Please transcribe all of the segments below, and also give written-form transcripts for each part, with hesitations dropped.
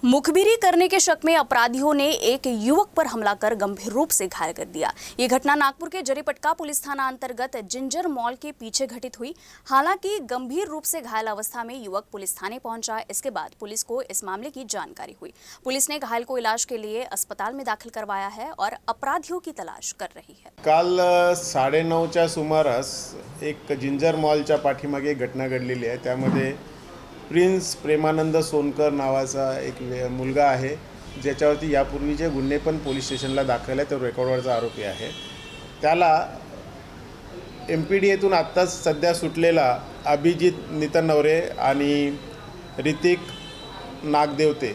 मुखबिरी करने के शक में अपराधियों ने एक युवक पर हमला कर गंभीर रूप से घायल कर दिया। ये घटना नागपुर के जरीपटका पुलिस थाना अंतर्गत जिंजर मॉल के पीछे घटित हुई। हालांकि गंभीर रूप से घायल अवस्था में युवक पुलिस थाने पहुंचा। इसके बाद पुलिस को इस मामले की जानकारी हुई। पुलिस ने घायल को इलाज के लिए अस्पताल में दाखिल करवाया है और अपराधियों की तलाश कर रही है। काल 9:30च्या सुमारास एक जिंजर मॉलच्या पाठीमागे एक घटना घडलेली आहे। त्यामध्ये प्रिन्स प्रेमानंद सोनकर नावाचा एक मुलगा आहे, ज्याच्यावरती यापूर्वीचे गुन्हे पण पोलीस स्टेशनला दाखल आहे। तो रेकॉर्डवरचा आरोपी आहे। त्याला MPDAतून आत्ताच सध्या सुटलेला अभिजित नितनवरे आणि ऋतिक नागदेवते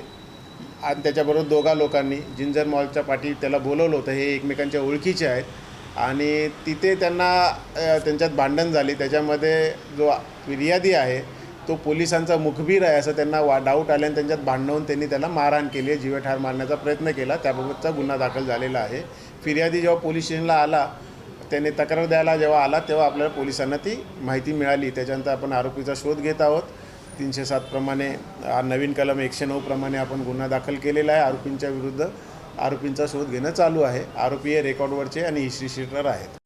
आणि त्याच्याबरोबर दोघा लोकांनी जिंजर मॉलच्या पाठी त्याला बोलवलं होतं। हे एकमेकांच्या ओळखीचे आहेत आणि तिथे त्यांना त्यांच्यात भांडण झाली। त्याच्यामध्ये जो फिर्यादी आहे तो पोलिसांचा मुखबिर आहे असं त्यांना डाऊट आल्याने त्यांच्यात भांडण त्यांनी त्याला मारहाण केली, जीवेठार मारण्याचा प्रयत्न केला। त्याबाबतचा गुन्हा दाखल झालेला आहे। फिर्यादी जेव्हा पोलीस स्टेशनला आला, त्याने तक्रार द्यायला जेव्हा आला तेव्हा आपल्याला पोलिसांना ती माहिती मिळाली। त्याच्यानंतर आपण आरोपीचा शोध घेत आहोत। 307 प्रमाणे नवीन कलम 109 प्रमाणे आपण गुन्हा दाखल केलेला आहे। आरोपींच्या विरुद्ध आरोपींचा शोध घेणं चालू आहे। आरोपी हे रेकॉर्डवरचे आणि हिस्ट्री शीटर आहेत।